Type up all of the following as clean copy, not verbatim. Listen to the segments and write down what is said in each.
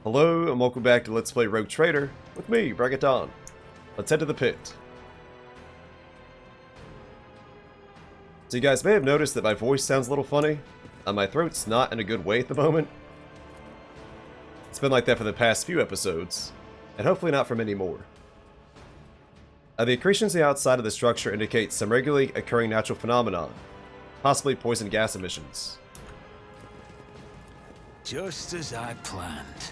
Hello and welcome back to Let's Play Rogue Trader with me, Bragaton. Let's head to the pit. So you guys may have noticed that my voice sounds a little funny. My throat's not in a good way at the moment. It's been like that for the past few episodes, and hopefully not for many more. The accretions on the outside of the structure indicate some regularly occurring natural phenomenon, possibly poison gas emissions. Just as I planned.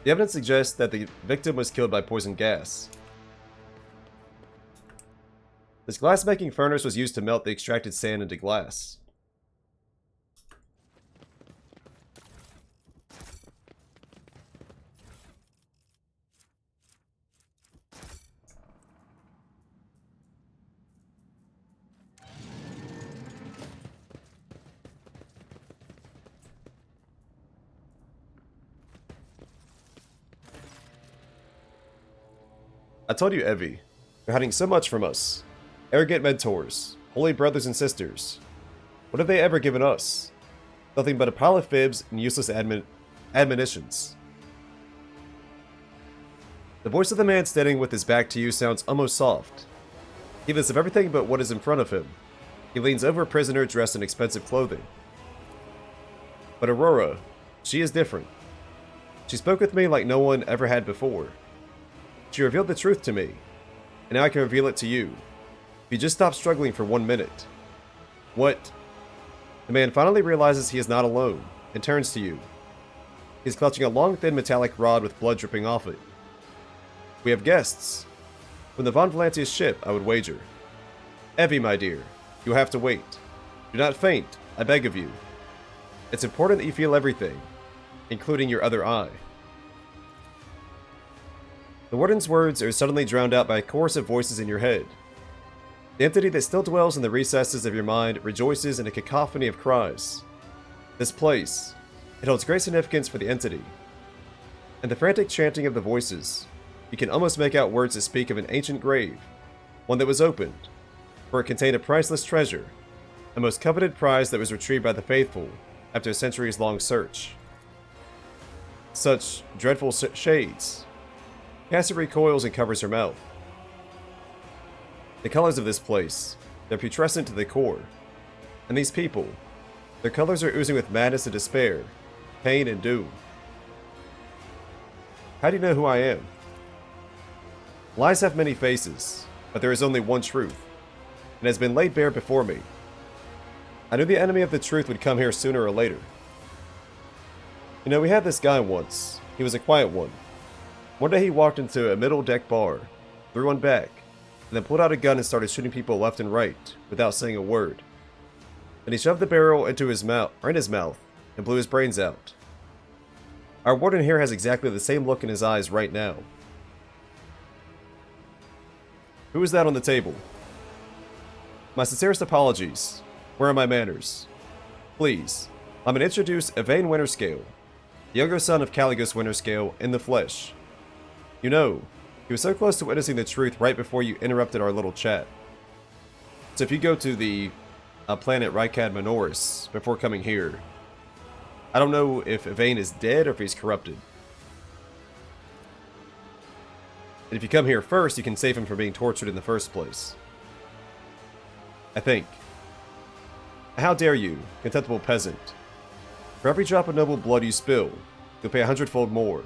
The evidence suggests that the victim was killed by poison gas. This glass-making furnace was used to melt the extracted sand into glass. I told you, Evie, you're hiding so much from us. Arrogant mentors, holy brothers and sisters. What have they ever given us? Nothing but a pile of fibs and useless admonitions. The voice of the man standing with his back to you sounds almost soft. Heedless of everything but what is in front of him, he leans over a prisoner dressed in expensive clothing. But Aurora, she is different. She spoke with me like no one ever had before. She revealed the truth to me, and now I can reveal it to you. If you just stop struggling for 1 minute. What? The man finally realizes he is not alone, and turns to you. He is clutching a long, thin metallic rod with blood dripping off it. We have guests. From the Von Valantia's ship, I would wager. Evie, my dear, you will have to wait. Do not faint, I beg of you. It's important that you feel everything, including your other eye. The warden's words are suddenly drowned out by a chorus of voices in your head. The entity that still dwells in the recesses of your mind rejoices in a cacophony of cries. This place, it holds great significance for the entity. And the frantic chanting of the voices, you can almost make out words that speak of an ancient grave, one that was opened, for it contained a priceless treasure, a most coveted prize that was retrieved by the faithful after a centuries-long search. Such dreadful shades. Cassie recoils and covers her mouth. The colors of this place, they're putrescent to the core. And these people, their colors are oozing with madness and despair, pain and doom. How do you know who I am? Lies have many faces, but there is only one truth, and it has been laid bare before me. I knew the enemy of the truth would come here sooner or later. You know, we had this guy once. He was a quiet one. One day he walked into a middle-deck bar, threw one back, and then pulled out a gun and started shooting people left and right, without saying a word. Then he shoved the barrel into his mouth, and blew his brains out. Our warden here has exactly the same look in his eyes right now. Who is that on the table? My sincerest apologies. Where are my manners? Please, I'm going to introduce Evayne Winterscale, the younger son of Caligos Winterscale in the flesh. You know, he was so close to witnessing the truth right before you interrupted our little chat. So if you go to the planet Rykad Minoris before coming here, I don't know if Evayne is dead or if he's corrupted. And if you come here first, you can save him from being tortured in the first place. I think. How dare you, contemptible peasant? For every drop of noble blood you spill, you'll pay 100-fold more.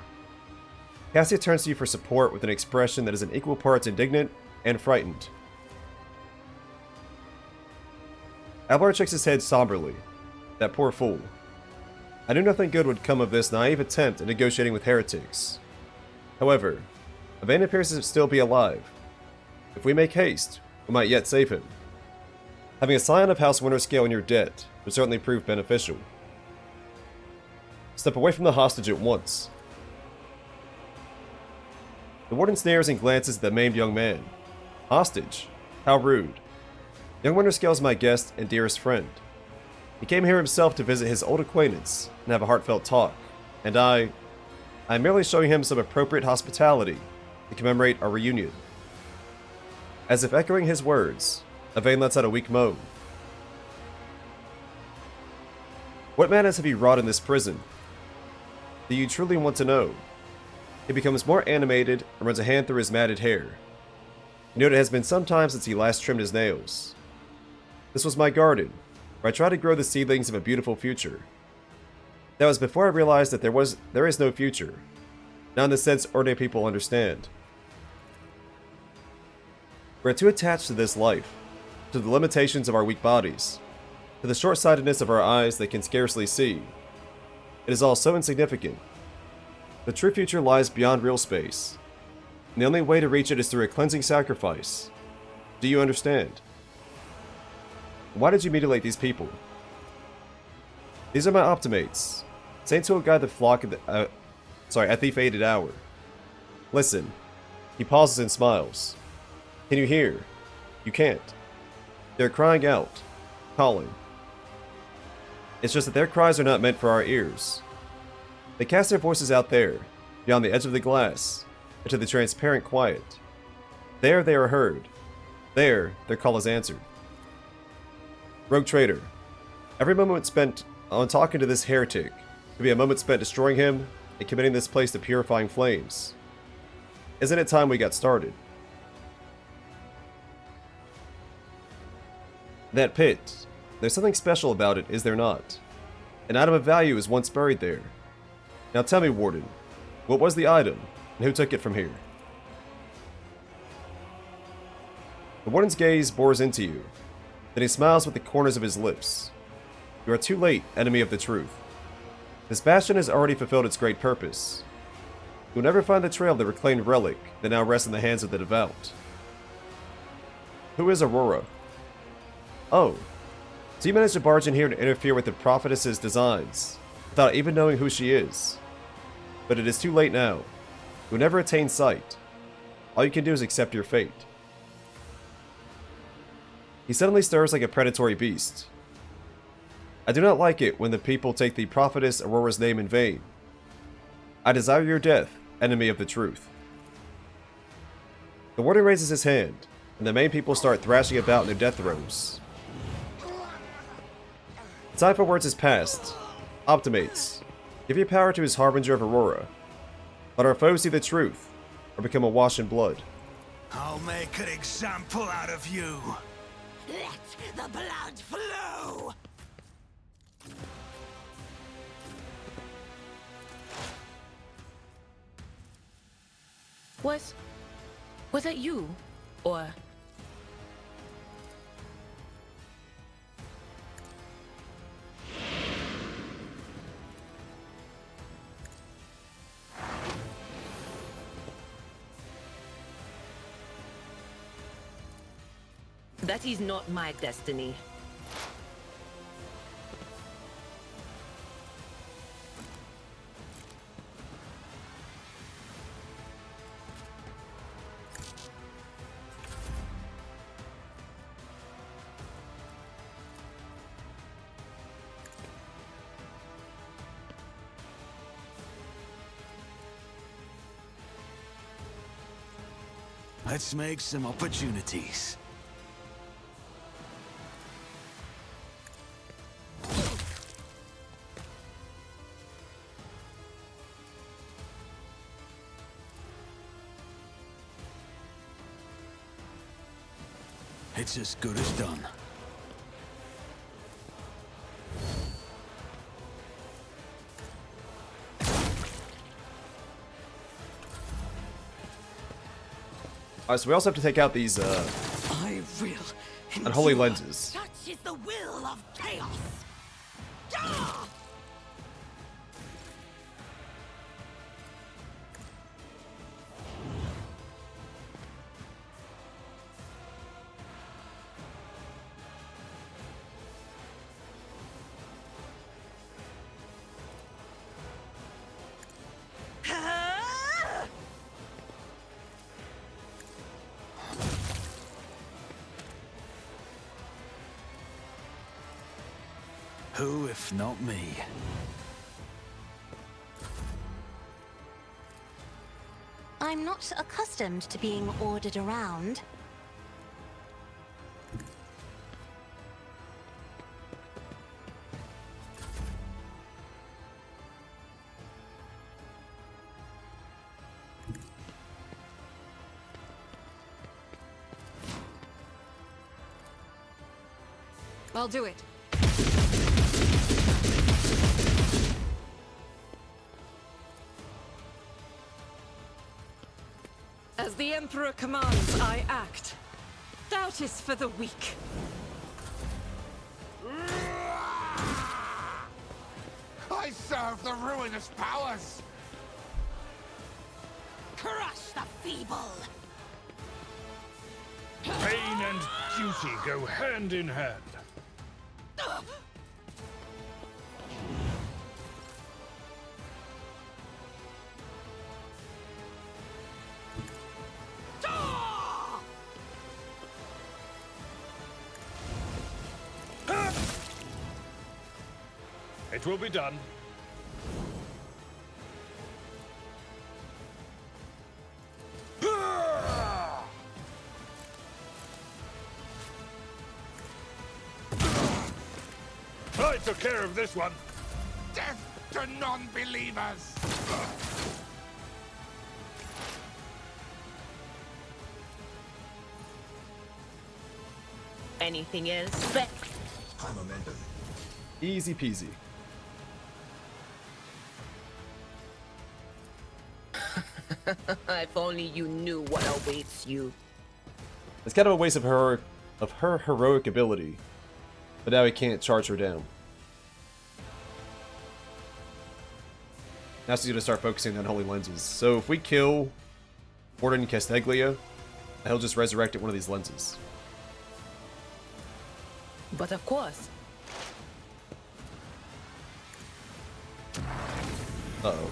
Cassia turns to you for support with an expression that is in equal parts indignant and frightened. Alvar shakes his head somberly. That poor fool. I knew nothing good would come of this naive attempt at negotiating with heretics. However, Evayne appears to still be alive. If we make haste, we might yet save him. Having a scion of House Winterscale in your debt would certainly prove beneficial. Step away from the hostage at once. The warden stares and glances at the maimed young man. Hostage? How rude. Young Winterscale is my guest and dearest friend. He came here himself to visit his old acquaintance and have a heartfelt talk, and I'm merely showing him some appropriate hospitality to commemorate our reunion. As if echoing his words, Evayne lets out a weak moan. What madness have you wrought in this prison? Do you truly want to know? He becomes more animated and runs a hand through his matted hair. You note it has been some time since he last trimmed his nails. This was my garden, where I tried to grow the seedlings of a beautiful future. That was before I realized that there is no future. Not in the sense ordinary people understand. We're too attached to this life, to the limitations of our weak bodies, to the short-sightedness of our eyes that can scarcely see. It is all so insignificant. The true future lies beyond real space, and the only way to reach it is through a cleansing sacrifice. Do you understand? Why did you mutilate these people? These are my optimates, saints who will guide the flock at the fated hour. Listen. He pauses and smiles. Can you hear? You can't. They're crying out, calling. It's just that their cries are not meant for our ears. They cast their voices out there, beyond the edge of the glass, into the transparent quiet. There they are heard. There, their call is answered. Rogue traitor. Every moment spent on talking to this heretic could be a moment spent destroying him and committing this place to purifying flames. Isn't it time we got started? That pit. There's something special about it, is there not? An item of value is once buried there. Now tell me, Warden, what was the item, and who took it from here? The Warden's gaze bores into you. Then he smiles with the corners of his lips. You are too late, enemy of the truth. This bastion has already fulfilled its great purpose. You will never find the trail of the reclaimed relic that now rests in the hands of the devout. Who is Aurora? Oh, so you managed to barge in here to interfere with the prophetess's designs, without even knowing who she is. But it is too late now. You will never attain sight. All you can do is accept your fate. He suddenly stirs like a predatory beast. I do not like it when the people take the prophetess Aurora's name in vain. I desire your death, enemy of the truth. The warden raises his hand, and the main people start thrashing about in their death throes. The time for words is past. Optimates, give your power to his harbinger of Aurora. Let our foes see the truth, or become awash in blood. I'll make an example out of you. Let the blood flow! Was that you? Or... That is not my destiny. Let's make some opportunities. It's as good as done. Alright, so we also have to take out these I will unholy endure. lenses. Such is the will of chaos. Ah! Who, if not me? I'm not accustomed to being ordered around. I'll do it. As the Emperor commands, I act. Doubt is for the weak. I serve the ruinous powers! Crush the feeble! Pain and duty go hand in hand. It will be done. I took care of this one. Death to non-believers! Anything else? High momentum. Easy peasy. If only you knew what awaits you. It's kind of a waste of her heroic ability. But now he can't charge her down. Now she's going to start focusing on holy lenses. So if we kill Warden Casteglia, he'll just resurrect at one of these lenses. But of course. Uh-oh.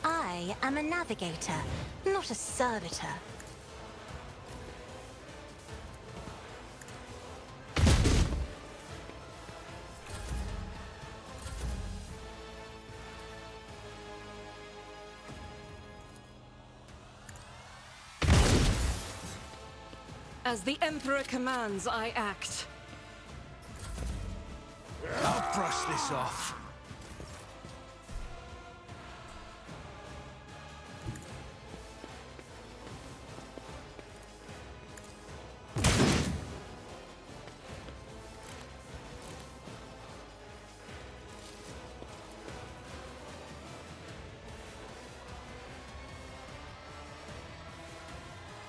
I am a navigator, not a servitor. As the Emperor commands, I act. I'll brush this off.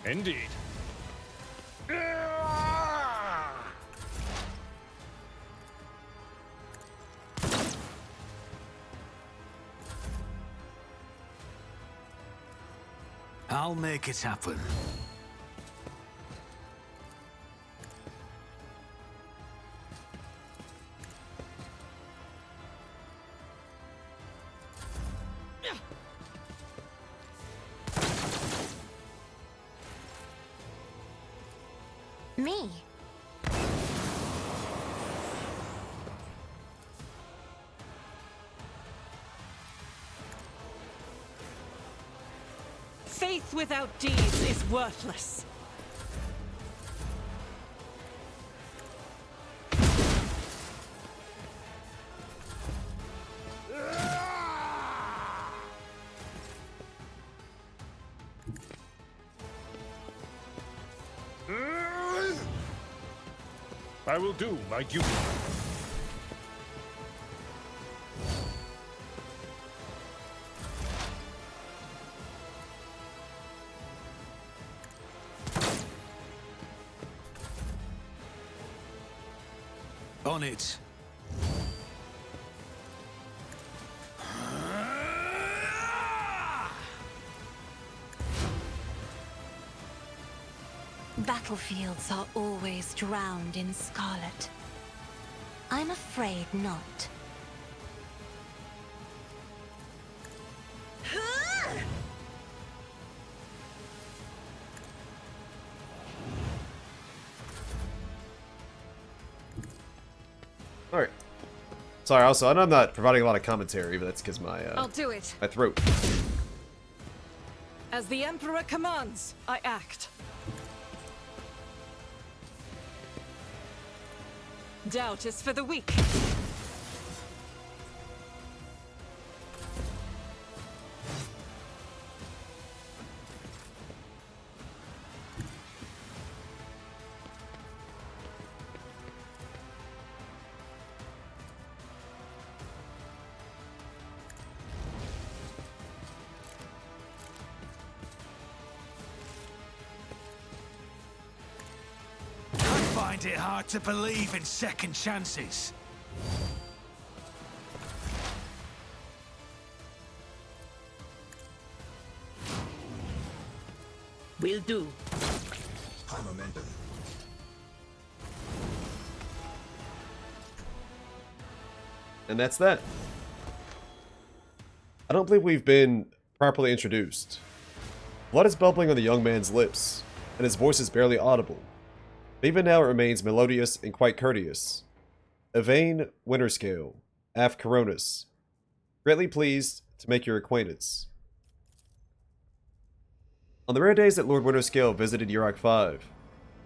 Indeed. I'll make it happen. Me? Faith without deeds is worthless. I will do my duty. On it. Battlefields are always drowned in scarlet. I'm afraid not. Alright. Sorry, also, I know I'm not providing a lot of commentary, but that's because I'll do it. my throat. As the Emperor commands, I act. Doubt is for the weak. I find it hard to believe in second chances. Will do. High momentum. And that's that. I don't believe we've been properly introduced. Blood is bubbling on the young man's lips, and his voice is barely audible. But even now it remains melodious and quite courteous. Evayne Winterscale, Af Coronis. Greatly pleased to make your acquaintance. On the rare days that Lord Winterscale visited Yurok 5,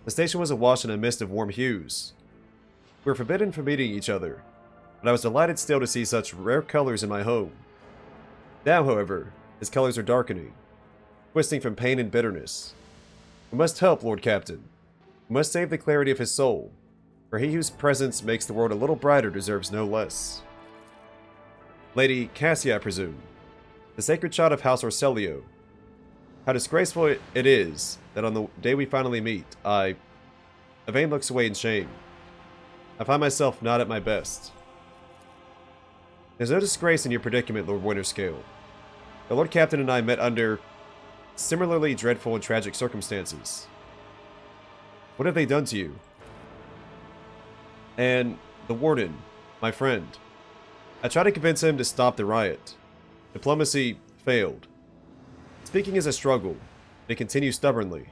the station was awash in a mist of warm hues. We were forbidden from meeting each other, but I was delighted still to see such rare colors in my home. Now, however, his colors are darkening, twisting from pain and bitterness. We must help, Lord Captain. We must save the clarity of his soul, for he whose presence makes the world a little brighter deserves no less. Lady Cassia, I presume, the sacred child of House Orselio. How disgraceful it is that on the day we finally meet, Evayne looks away in shame. I find myself not at my best. There's no disgrace in your predicament, Lord Winterscale. The Lord Captain and I met under similarly dreadful and tragic circumstances. What have they done to you? And the warden, my friend. I tried to convince him to stop the riot. Diplomacy failed. Speaking is a struggle, and it continues stubbornly.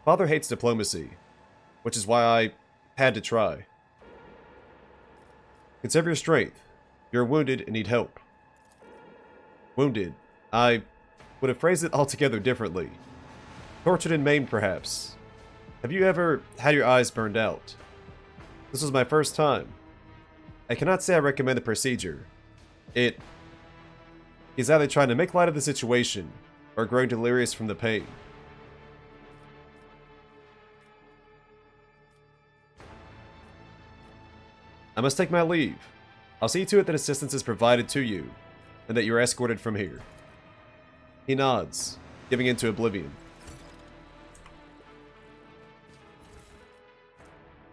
Father hates diplomacy, which is why I had to try. Conserve your strength. You're wounded and need help. Wounded. I would have phrased it altogether differently. Tortured and maimed, perhaps. Have you ever had your eyes burned out? This was my first time. I cannot say I recommend the procedure. It is either trying to make light of the situation or growing delirious from the pain. I must take my leave. I'll see to it that assistance is provided to you, and that you're escorted from here. He nods, giving into oblivion.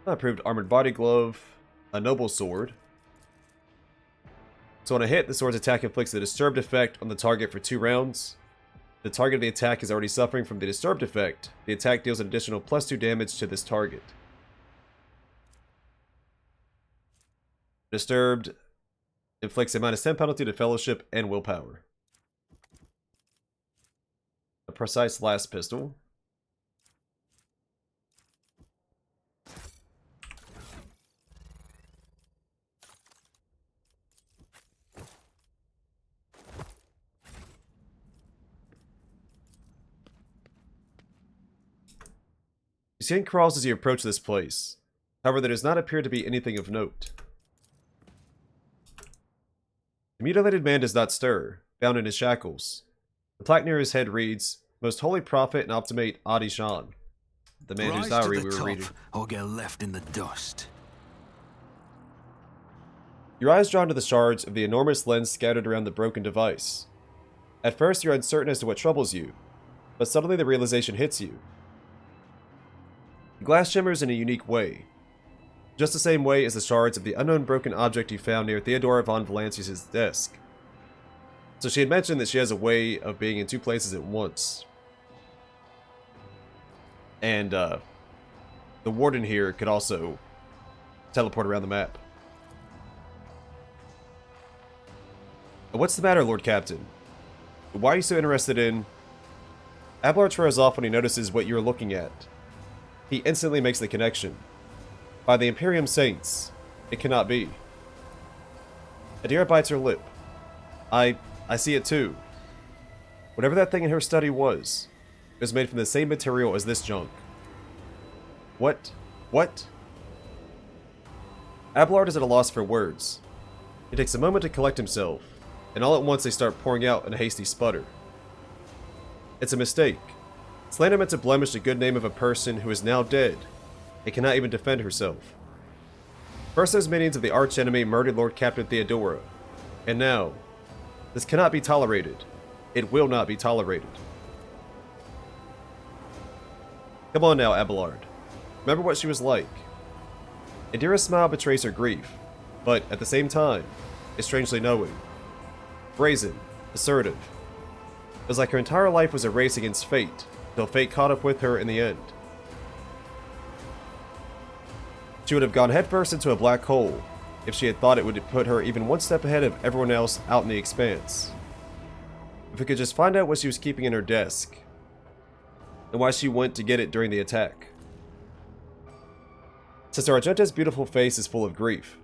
Approved armored body glove, a noble sword. So on a hit, the sword's attack inflicts a disturbed effect on the target for 2 rounds. The target of the attack is already suffering from the disturbed effect. The attack deals an additional +2 damage to this target. Disturbed inflicts a -10 penalty to fellowship and willpower. A precise last pistol. You see crawls as you approach this place. However, there does not appear to be anything of note. The mutilated man does not stir, bound in his shackles. The plaque near his head reads, Most Holy Prophet and Optimate Adi Shan, the man whose diary we were reading. Or get left in the dust. Your eyes drawn to the shards of the enormous lens scattered around the broken device. At first, you're uncertain as to what troubles you, but suddenly the realization hits you. The glass shimmers in a unique way, just the same way as the shards of the unknown broken object you found near Theodora von Valancius' desk. So she had mentioned that she has a way of being in 2 places at once. And, the warden here could also teleport around the map. What's the matter, Lord Captain? Why are you so interested in... Ablar trails off when he notices what you're looking at. He instantly makes the connection. By the Imperium Saints, It cannot be. Adira bites her lip. I see it too. Whatever that thing in her study was, it was made from the same material as this junk. What? What? Abelard is at a loss for words. He takes a moment to collect himself, and all at once they start pouring out in a hasty sputter. It's a mistake. Slander meant to blemish the good name of a person who is now dead and cannot even defend herself. First those minions of the archenemy murdered Lord Captain Theodora, and now, this cannot be tolerated. It will not be tolerated. Come on now, Abelard. Remember what she was like. Adira's smile betrays her grief, but at the same time, is strangely knowing. Brazen, assertive. It was like her entire life was a race against fate, till fate caught up with her in the end. She would have gone headfirst into a black hole if she had thought it would put her even one step ahead of everyone else out in the expanse. If we could just find out what she was keeping in her desk, and why she went to get it during the attack. Sister Argenta's beautiful face is full of grief.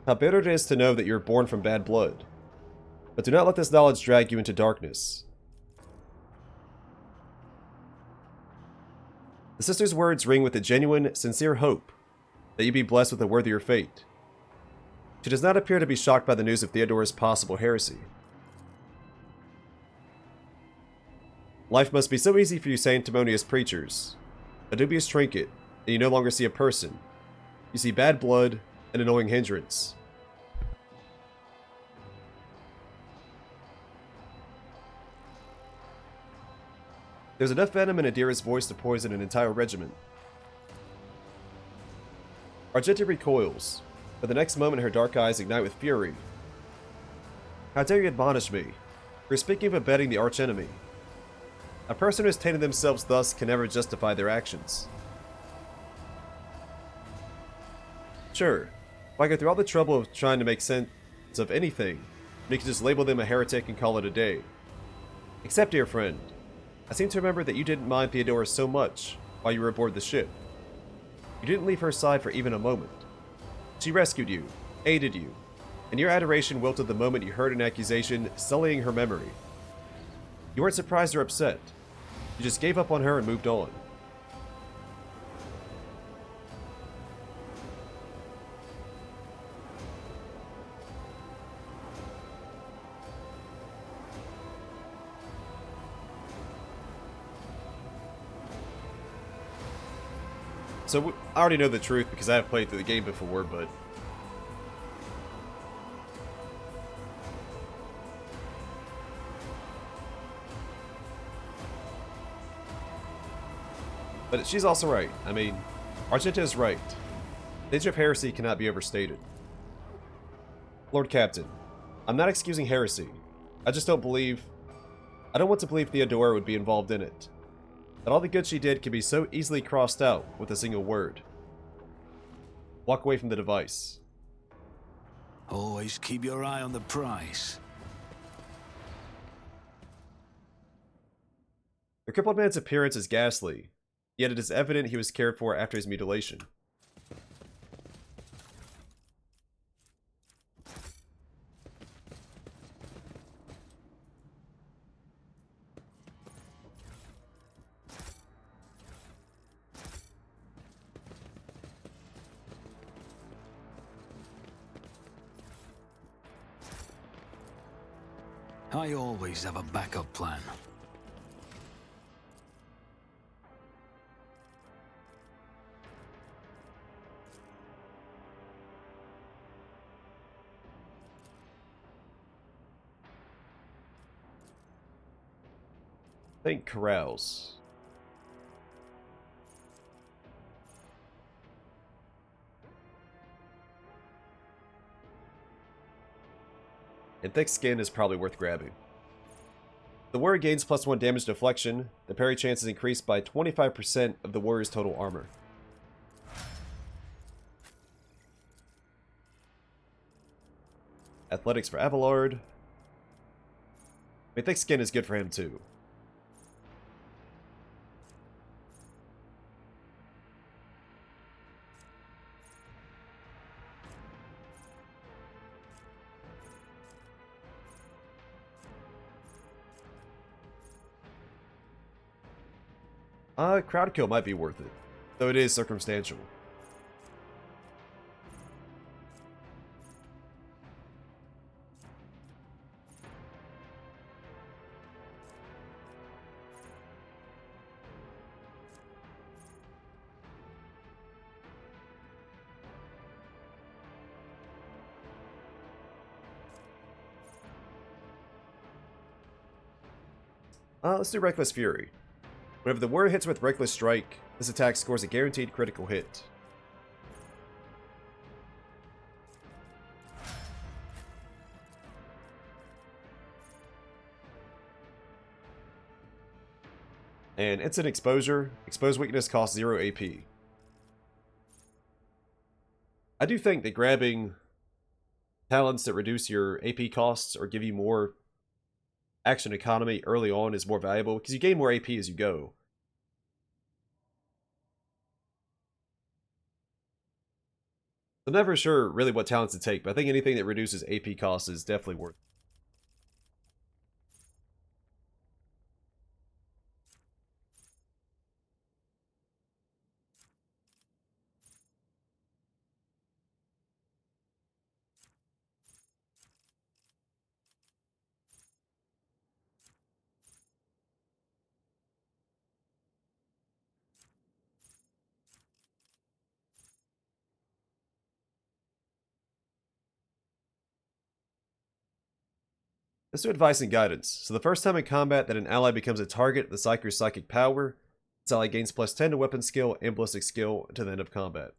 How bitter it is to know that you're born from bad blood. But do not let this knowledge drag you into darkness. The sister's words ring with a genuine, sincere hope that you be blessed with a worthier fate. She does not appear to be shocked by the news of Theodora's possible heresy. Life must be so easy for you sanctimonious preachers. A dubious trinket, and you no longer see a person. You see bad blood, an annoying hindrance. There's enough venom in Adira's voice to poison an entire regiment. Argenta recoils, but the next moment her dark eyes ignite with fury. How dare you admonish me? You're speaking of abetting the archenemy. A person who has tainted themselves thus can never justify their actions. Sure, if I go through all the trouble of trying to make sense of anything, you can just label them a heretic and call it a day. Except, dear friend, I seem to remember that you didn't mind Theodora so much while you were aboard the ship. You didn't leave her side for even a moment. She rescued you, aided you, and your adoration wilted the moment you heard an accusation sullying her memory. You weren't surprised or upset. You just gave up on her and moved on. So, I already know the truth because I have played through the game before, but... But she's also right. I mean, Argenta is right. The danger of heresy cannot be overstated. Lord Captain, I'm not excusing heresy. I just don't believe... I don't want to believe Theodora would be involved in it. That all the good she did can be so easily crossed out with a single word. Walk away from the device. Always keep your eye on the prize. The crippled man's appearance is ghastly, yet it is evident he was cared for after his mutilation. I always have a backup plan. Think carouse. And thick skin is probably worth grabbing. The warrior gains +1 damage deflection. The parry chance is increased by 25% of the warrior's total armor. Athletics for Abelard. I mean, thick skin is good for him too. Crowd kill might be worth it, though it is circumstantial. Let's do Reckless Fury. Whenever the warrior hits with Reckless Strike, this attack scores a guaranteed critical hit. And Instant Exposure. Exposed weakness costs 0 AP. I do think that grabbing talents that reduce your AP costs or give you more action economy early on is more valuable, because you gain more AP as you go. I'm never sure really what talents to take, but I think anything that reduces AP costs is definitely worth it. Let's do Advice and Guidance. So the first time in combat that an ally becomes a target of the Psyker's psychic power, this ally gains plus 10 to weapon skill and ballistic skill until the end of combat.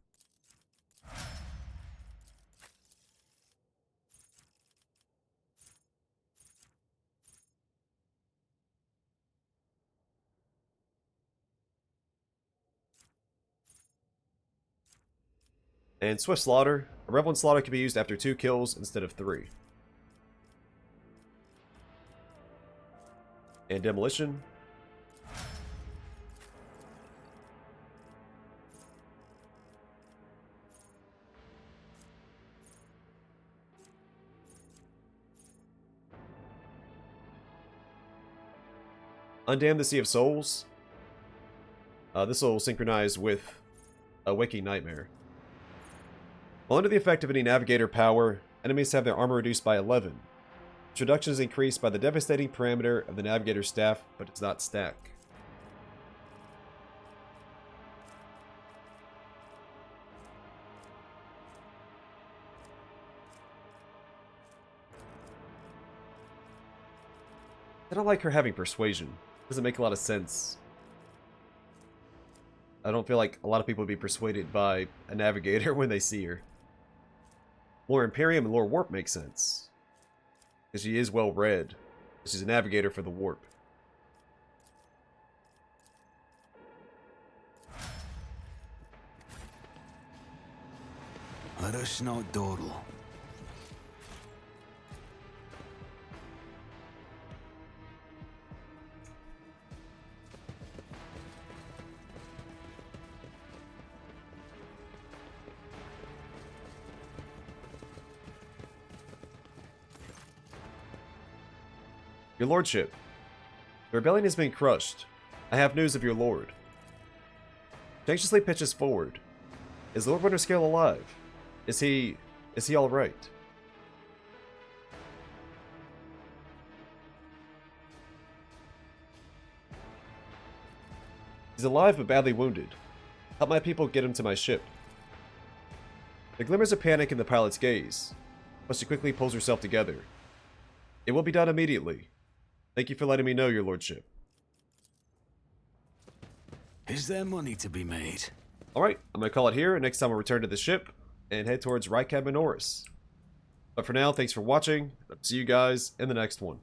And Swift Slaughter. A Revelant Slaughter can be used after 2 kills instead of 3. And Demolition. Undam the Sea of Souls. This will synchronize with a Waking Nightmare. While under the effect of any Navigator power, enemies have their armor reduced by 11. This reduction is increased by the devastating parameter of the Navigator's staff, but does not stack. I don't like her having Persuasion. Doesn't make a lot of sense. I don't feel like a lot of people would be persuaded by a Navigator when they see her. Lore Imperium and Lore Warp make sense, because she is well read. She's a Navigator for the Warp. Rush no dawdle. Your Lordship, the rebellion has been crushed. I have news of your lord. She anxiously pitches forward. Is Lord Winterscale alive? Is he alright? He's alive but badly wounded. Help my people get him to my ship. The glimmers of panic in the pilot's gaze, but she quickly pulls herself together. It will be done immediately. Thank you for letting me know, your lordship. Is there money to be made? Alright, I'm going to call it here. Next time we'll return to the ship and head towards Rycab Minoris. But for now, thanks for watching. I'll see you guys in the next one.